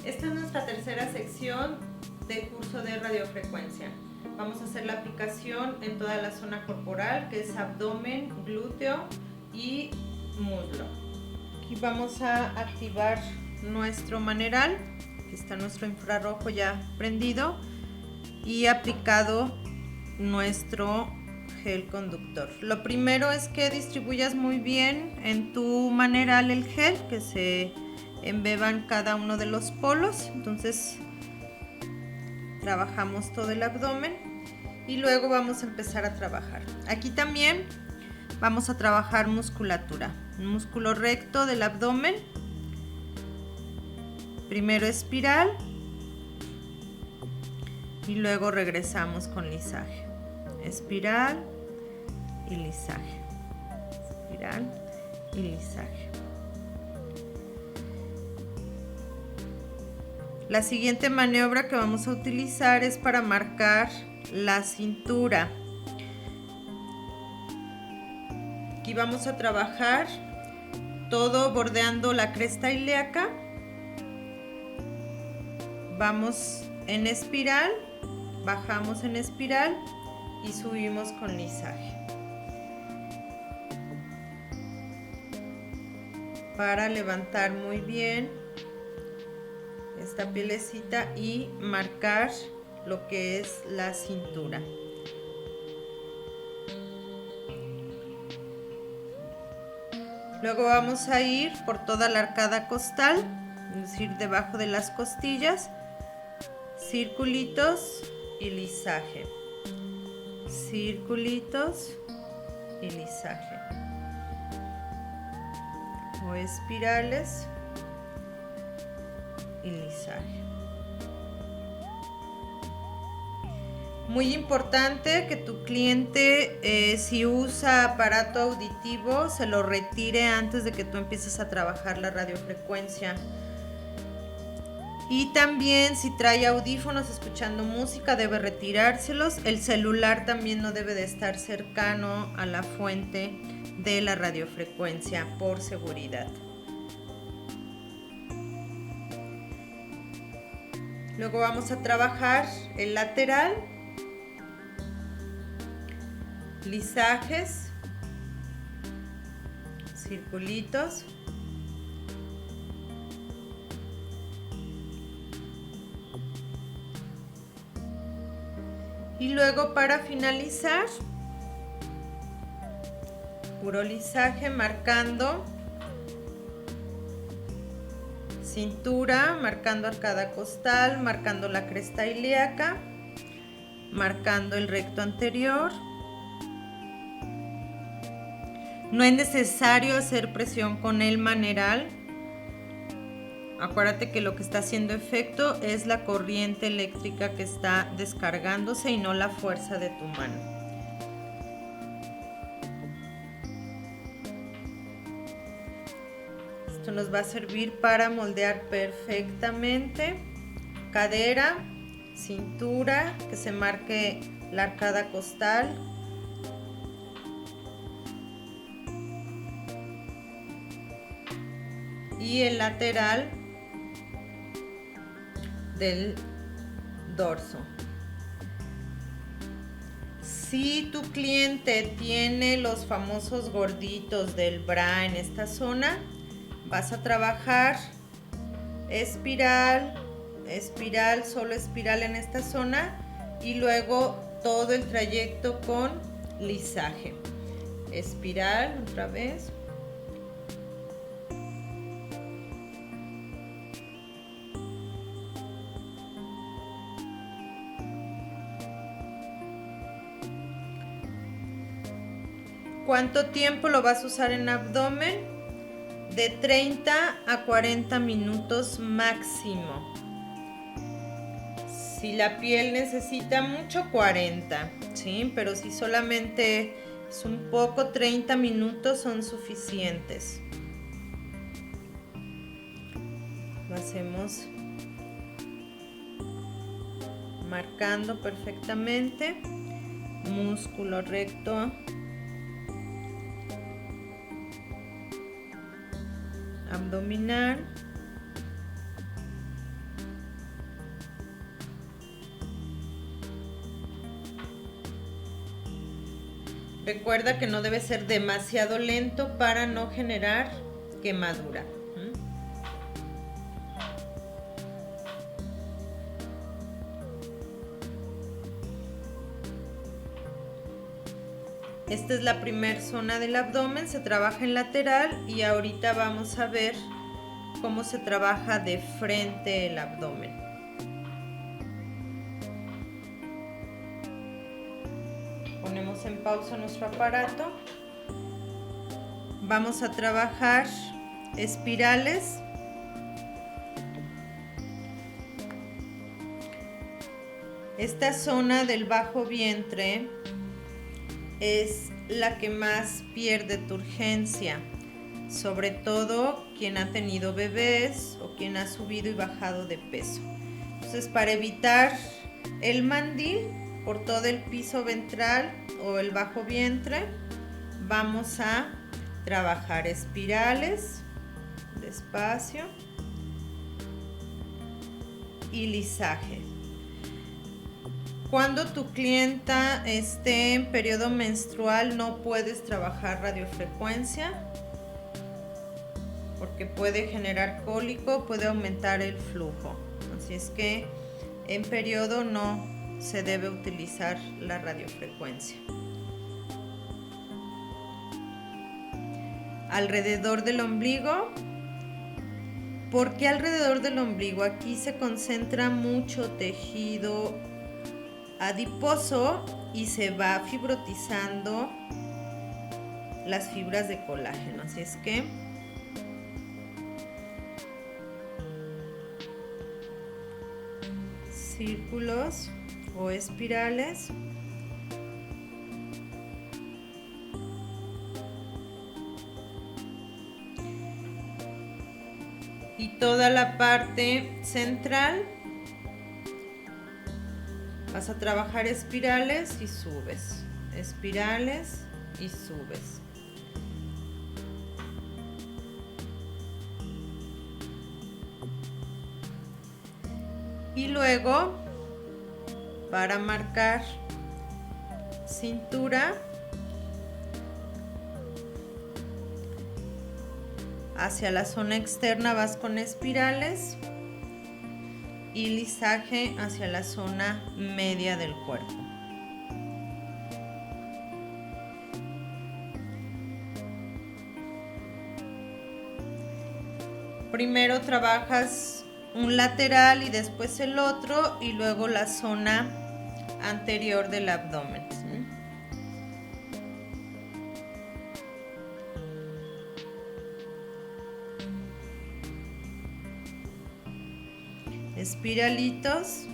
Esta es nuestra tercera sección del curso de radiofrecuencia. Vamos a hacer la aplicación en toda la zona corporal, que es abdomen, glúteo y muslo. Aquí vamos a activar nuestro maneral, aquí está nuestro infrarrojo ya prendido y aplicado nuestro gel conductor. Lo primero es que distribuyas muy bien en tu maneral el gel, que se embeban cada uno de los polos. Entonces trabajamos todo el abdomen y luego vamos a empezar a trabajar. Aquí también vamos a trabajar musculatura, un músculo recto del abdomen. Primero espiral y luego regresamos con lisaje. Espiral y lisaje. Espiral y lisaje. La siguiente maniobra que vamos a utilizar es para marcar la cintura. Aquí vamos a trabajar todo bordeando la cresta ilíaca. Vamos en espiral, bajamos en espiral y subimos con lisaje. Para levantar muy bien esta pielecita y marcar lo que es la cintura. Luego vamos a ir por toda la arcada costal, es decir, debajo de las costillas, circulitos y lisaje. Circulitos y lisaje. O espirales y lisaje. Muy importante que tu cliente, si usa aparato auditivo, se lo retire antes de que tú empieces a trabajar la radiofrecuencia. Y también si trae audífonos escuchando música, debe retirárselos. El celular también no debe de estar cercano a la fuente de la radiofrecuencia por seguridad. Luego vamos a trabajar el lateral, lisajes, circulitos, y luego para finalizar, puro lisaje marcando cintura, marcando arcada costal, marcando la cresta ilíaca, marcando el recto anterior. No es necesario hacer presión con el maneral. Acuérdate que lo que está haciendo efecto es la corriente eléctrica que está descargándose y no la fuerza de tu mano. Esto nos va a servir para moldear perfectamente cadera, cintura, que se marque la arcada costal. Y el lateral del dorso. Si tu cliente tiene los famosos gorditos del bra en esta zona, vas a trabajar espiral, espiral, solo espiral en esta zona y luego todo el trayecto con lisaje. Espiral otra vez. ¿Cuánto tiempo lo vas a usar en abdomen? De 30 a 40 minutos máximo. Si la piel necesita mucho, 40, ¿sí? Pero si solamente es un poco, 30 minutos son suficientes. Lo hacemos marcando perfectamente. Músculo recto. Abdominal, Recuerda que no debe ser demasiado lento para no generar quemadura. Esta es la primera zona del abdomen, se trabaja en lateral y ahorita vamos a ver cómo se trabaja de frente el abdomen. Ponemos en pausa nuestro aparato. Vamos a trabajar espirales. Esta zona del bajo vientre es la que más pierde turgencia, sobre todo quien ha tenido bebés o quien ha subido y bajado de peso. Entonces, para evitar el mandil por todo el piso ventral o el bajo vientre, vamos a trabajar espirales despacio y lisaje. Cuando tu clienta esté en periodo menstrual no puedes trabajar radiofrecuencia porque puede generar cólico, puede aumentar el flujo. Así es que en periodo no se debe utilizar la radiofrecuencia. Alrededor del ombligo. ¿Por qué alrededor del ombligo? Aquí se concentra mucho tejido adiposo y se va fibrotizando las fibras de colágeno. Así es que círculos o espirales. Y toda la parte central vas a trabajar espirales y subes, espirales y subes. Y luego, para marcar cintura, hacia la zona externa vas con espirales y lisaje hacia la zona media del cuerpo. Primero trabajas un lateral y después el otro y luego la zona anterior del abdomen. Espiralitos,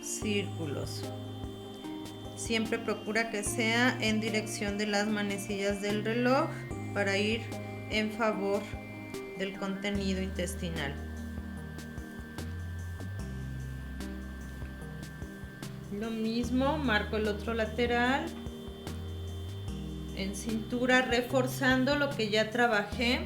círculos. Siempre procura que sea en dirección de las manecillas del reloj para ir en favor del contenido intestinal. Lo mismo, marco el otro lateral en cintura, reforzando lo que ya trabajé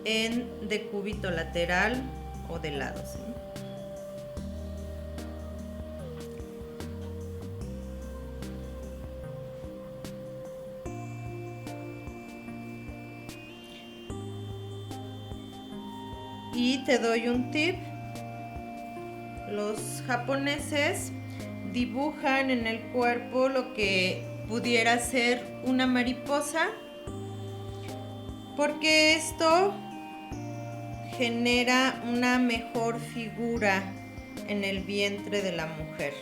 en decúbito lateral o de lado, ¿sí? Y te doy un tip. Los japoneses dibujan en el cuerpo lo que pudiera ser una mariposa, porque esto genera una mejor figura en el vientre de la mujer.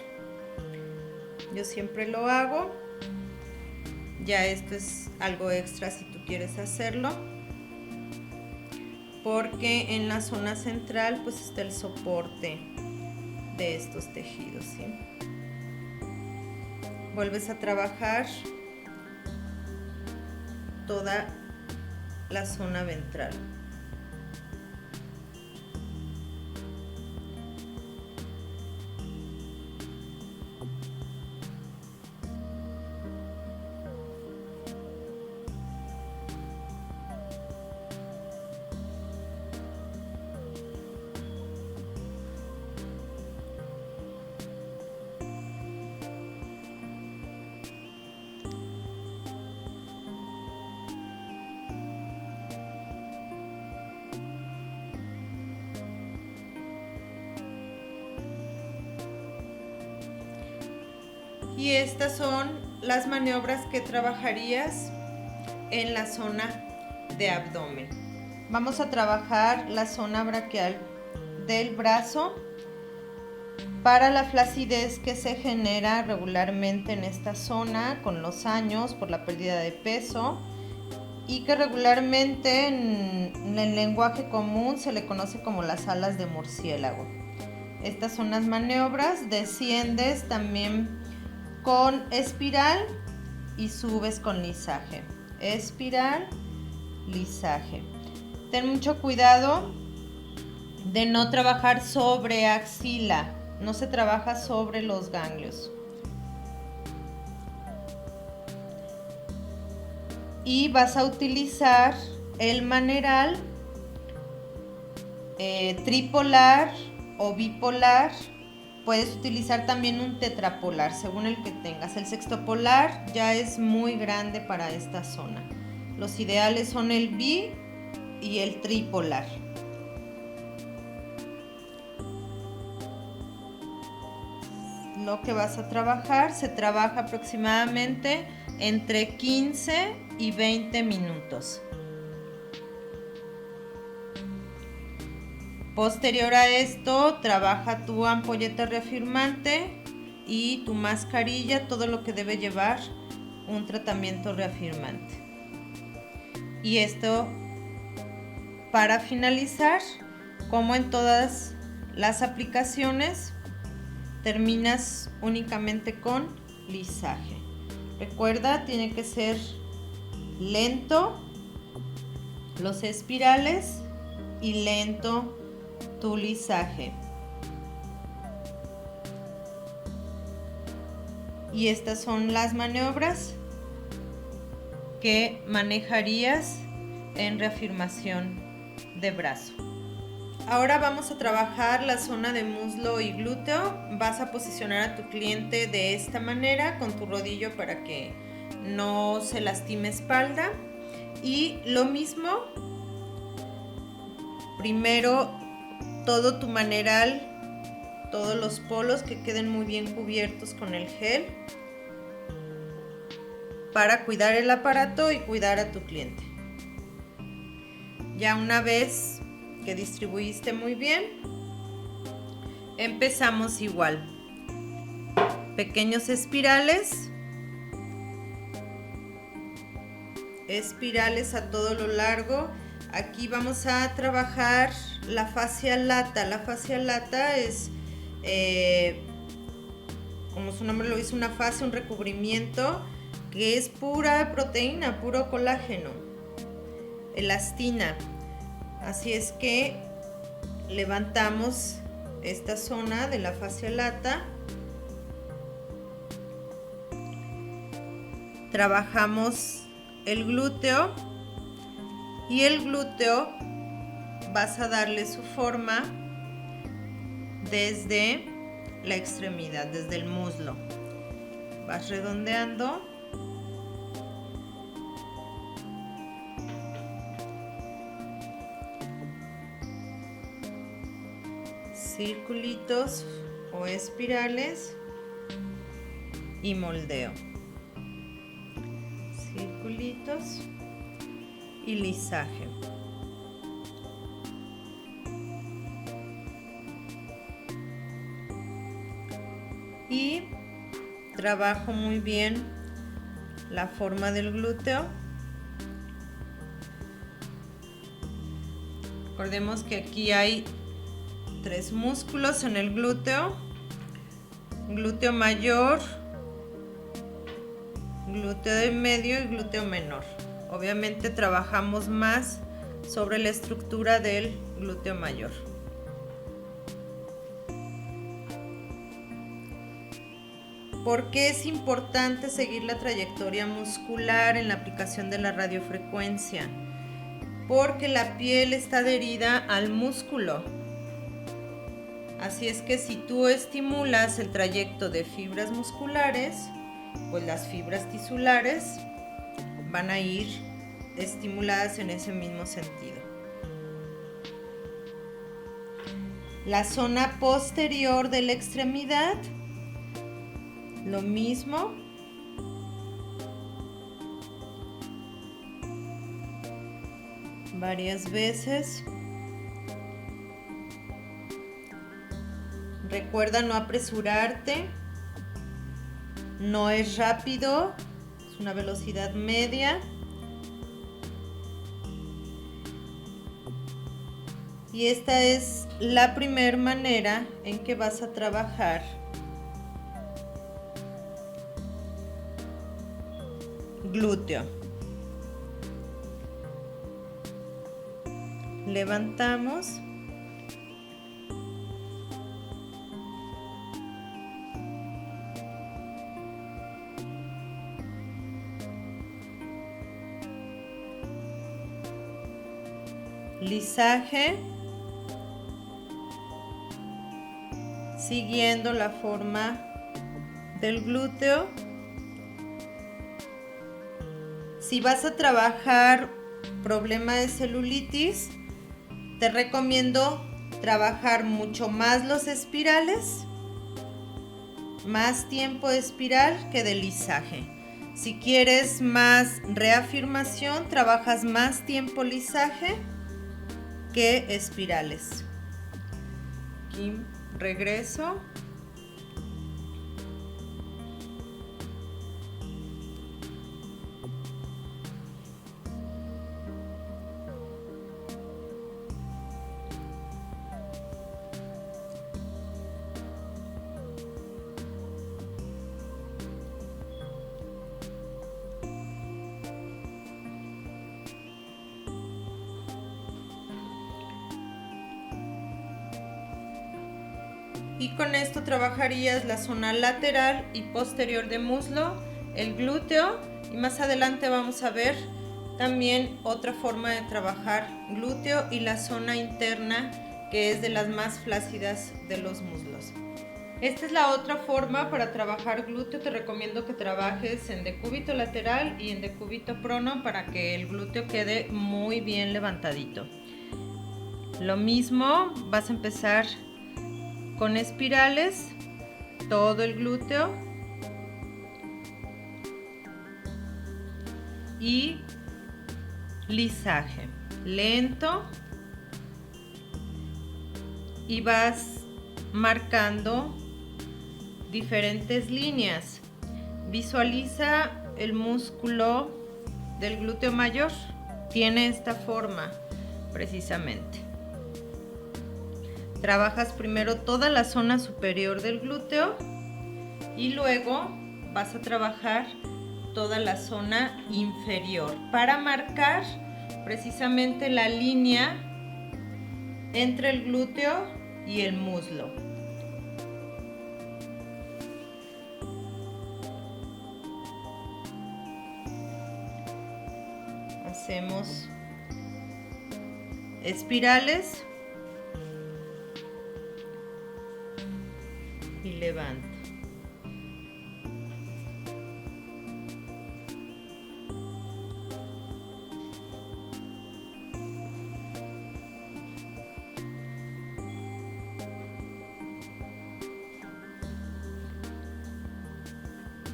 Yo siempre lo hago. Ya esto es algo extra si tú quieres hacerlo, porque en la zona central pues está el soporte de estos tejidos, ¿sí? Vuelves a trabajar toda la zona ventral. Y estas son las maniobras que trabajarías en la zona de abdomen. Vamos a trabajar la zona braquial del brazo para la flacidez que se genera regularmente en esta zona con los años por la pérdida de peso y que regularmente en el lenguaje común se le conoce como las alas de murciélago. Estas son las maniobras, desciendes también con espiral y subes con lisaje. Espiral, lisaje. Ten mucho cuidado de no trabajar sobre axila, no se trabaja sobre los ganglios. Y vas a utilizar el maneral tripolar o bipolar. Puedes utilizar también un tetrapolar según el que tengas. El sextopolar ya es muy grande para esta zona. Los ideales son el bi y el tripolar. Lo que vas a trabajar se trabaja aproximadamente entre 15 y 20 minutos. Posterior a esto, trabaja tu ampolleta reafirmante y tu mascarilla, todo lo que debe llevar un tratamiento reafirmante. Y esto, para finalizar, como en todas las aplicaciones, terminas únicamente con lisaje. Recuerda, tiene que ser lento los espirales y lento tu lisaje. Y estas son las maniobras que manejarías en reafirmación de brazo. Ahora vamos a trabajar la zona de muslo y glúteo. Vas a posicionar a tu cliente de esta manera con tu rodillo para que no se lastime espalda. Y lo mismo, primero todo tu maneral, todos los polos que queden muy bien cubiertos con el gel para cuidar el aparato y cuidar a tu cliente. Ya una vez que distribuiste muy bien, empezamos igual. Pequeños espirales. Espirales a todo lo largo. Aquí vamos a trabajar la fascia lata. La fascia lata es, como su nombre lo dice, una fascia, un recubrimiento que es pura proteína, puro colágeno, elastina. Así es que levantamos esta zona de la fascia lata. Trabajamos el glúteo. Y el glúteo vas a darle su forma desde la extremidad, desde el muslo. Vas redondeando. Circulitos o espirales y moldeo. Circulitos y lisaje. Y trabajo muy bien la forma del glúteo. Recordemos que aquí hay 3 músculos en el glúteo: glúteo mayor, glúteo de medio y glúteo menor. Obviamente trabajamos más sobre la estructura del glúteo mayor. ¿Por qué es importante seguir la trayectoria muscular en la aplicación de la radiofrecuencia? Porque la piel está adherida al músculo. Así es que si tú estimulas el trayecto de fibras musculares, pues las fibras tisulares van a ir estimuladas en ese mismo sentido. La zona posterior de la extremidad Lo mismo. Varias veces. Recuerda no apresurarte. No es rápido, es una velocidad media. Y esta es la primera manera en que vas a trabajar glúteo. Levantamos. Lisaje. Siguiendo la forma del glúteo. Si vas a trabajar problema de celulitis, te recomiendo trabajar mucho más los espirales, más tiempo de espiral que de lisaje. Si quieres más reafirmación, trabajas más tiempo lisaje que espirales. Aquí regreso. Y con esto trabajarías la zona lateral y posterior de muslo, el glúteo, y más adelante vamos a ver también otra forma de trabajar glúteo y la zona interna, que es de las más flácidas de los muslos. Esta es la otra forma para trabajar glúteo. Te recomiendo que trabajes en decúbito lateral y en decúbito prono para que el glúteo quede muy bien levantadito. Lo mismo, vas a empezar con espirales, todo el glúteo, y lisaje, lento, y vas marcando diferentes líneas. Visualiza el músculo del glúteo mayor, tiene esta forma precisamente. Trabajas primero toda la zona superior del glúteo y luego vas a trabajar toda la zona inferior para marcar precisamente la línea entre el glúteo y el muslo. Hacemos espirales y levanta.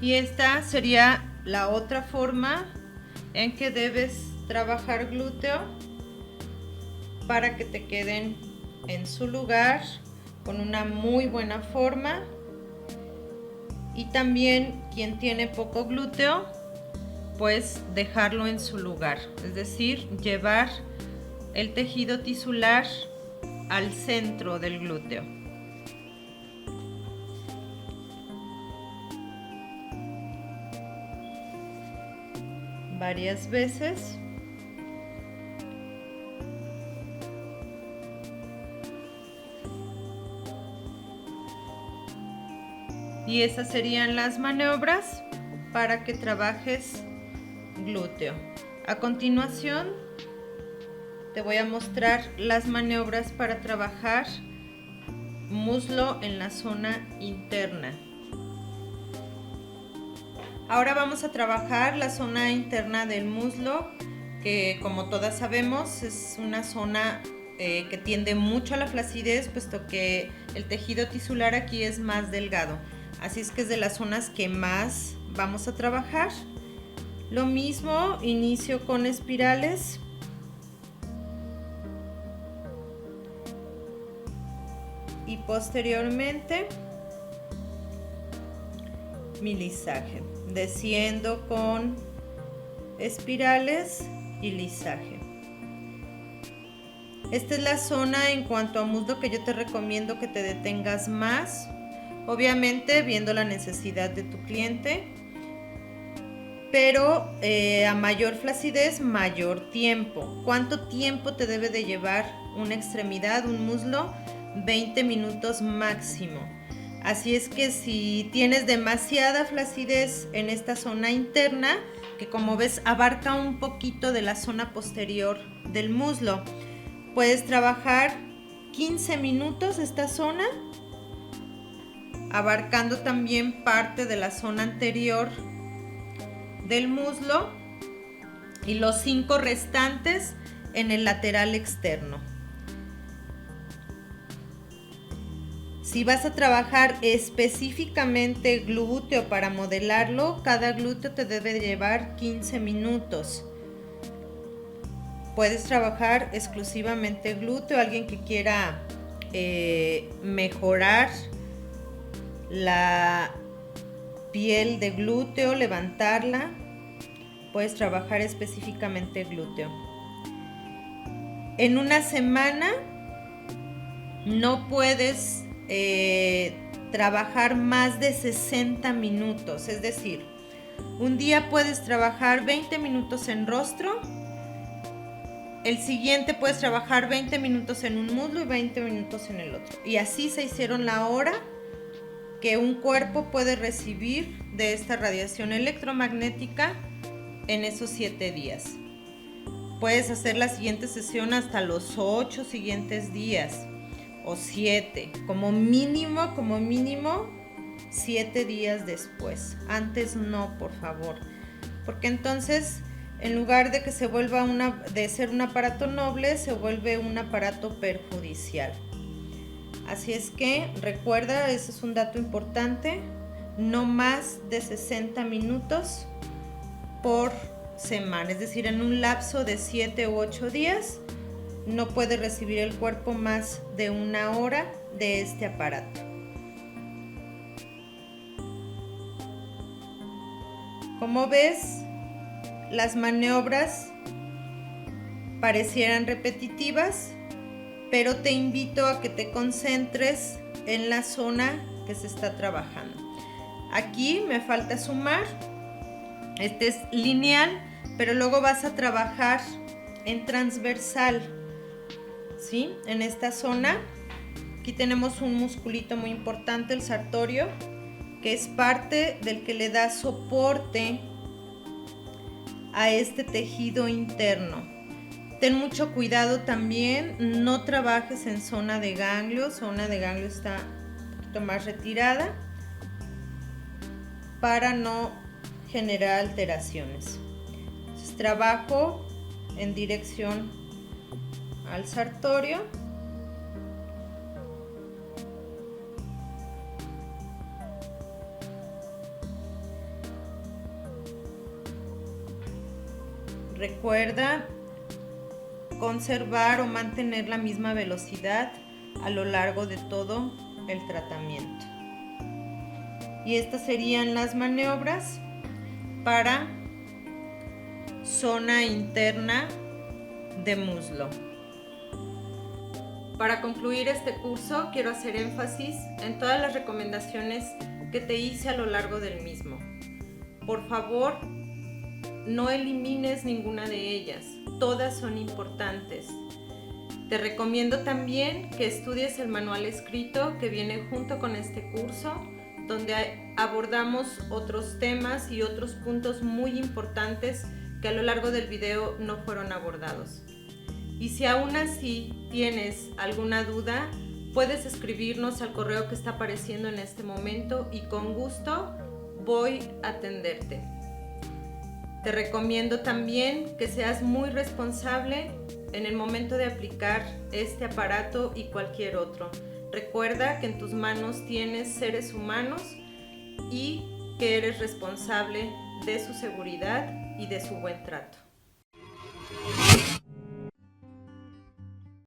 Y esta sería la otra forma en que debes trabajar glúteo para que te queden en su lugar con una muy buena forma. Y también quien tiene poco glúteo, pues dejarlo en su lugar, es decir, llevar el tejido tisular al centro del glúteo. Varias veces. Y esas serían las maniobras para que trabajes glúteo. A continuación te voy a mostrar las maniobras para trabajar muslo en la zona interna. Ahora vamos a trabajar la zona interna del muslo, que como todas sabemos es una zona que tiende mucho a la flacidez, puesto que el tejido tisular aquí es más delgado. Así es que es de las zonas que más vamos a trabajar. Lo mismo, inicio con espirales. Y posteriormente mi lisaje. Desciendo con espirales y lisaje. Esta es la zona en cuanto a muslo que yo te recomiendo que te detengas más. Obviamente viendo la necesidad de tu cliente. Pero a mayor flacidez, mayor tiempo. ¿Cuánto tiempo te debe de llevar una extremidad, un muslo? 20 minutos máximo. Así es que si tienes demasiada flacidez en esta zona interna, que como ves abarca un poquito de la zona posterior del muslo, puedes trabajar 15 minutos esta zona, abarcando también parte de la zona anterior del muslo y los 5 restantes en el lateral externo. Si vas a trabajar específicamente glúteo para modelarlo, cada glúteo te debe llevar 15 minutos. Puedes trabajar exclusivamente glúteo, alguien que quiera mejorar la piel de glúteo, levantarla, puedes trabajar específicamente glúteo. En una semana no puedes trabajar más de 60 minutos, es decir, un día puedes trabajar 20 minutos en rostro, el siguiente puedes trabajar 20 minutos en un muslo y 20 minutos en el otro, y así se hicieron la hora que un cuerpo puede recibir de esta radiación electromagnética en esos 7 días. Puedes hacer la siguiente sesión hasta los 8 siguientes días o 7, como mínimo 7 días después. Antes no, por favor, porque entonces en lugar de que se vuelva de ser un aparato noble, se vuelve un aparato perjudicial. Así es que recuerda, ese es un dato importante, no más de 60 minutos por semana, es decir, en un lapso de 7 u 8 días no puede recibir el cuerpo más de 1 hora de este aparato. Como ves, las maniobras parecieran repetitivas, pero te invito a que te concentres en la zona que se está trabajando. Aquí me falta sumar, este es lineal, pero luego vas a trabajar en transversal, ¿sí? En esta zona, aquí tenemos un musculito muy importante, el sartorio, que es parte del que le da soporte a este tejido interno. Ten mucho cuidado también, no trabajes en zona de ganglio está un poquito más retirada para no generar alteraciones. Entonces trabajo en dirección al sartorio. Recuerda conservar o mantener la misma velocidad a lo largo de todo el tratamiento. Y estas serían las maniobras para zona interna de muslo. Para concluir este curso, quiero hacer énfasis en todas las recomendaciones que te hice a lo largo del mismo. Por favor, no elimines ninguna de ellas, todas son importantes. Te recomiendo también que estudies el manual escrito que viene junto con este curso, donde abordamos otros temas y otros puntos muy importantes que a lo largo del video no fueron abordados. Y si aún así tienes alguna duda, puedes escribirnos al correo que está apareciendo en este momento y con gusto voy a atenderte. Te recomiendo también que seas muy responsable en el momento de aplicar este aparato y cualquier otro. Recuerda que en tus manos tienes seres humanos y que eres responsable de su seguridad y de su buen trato.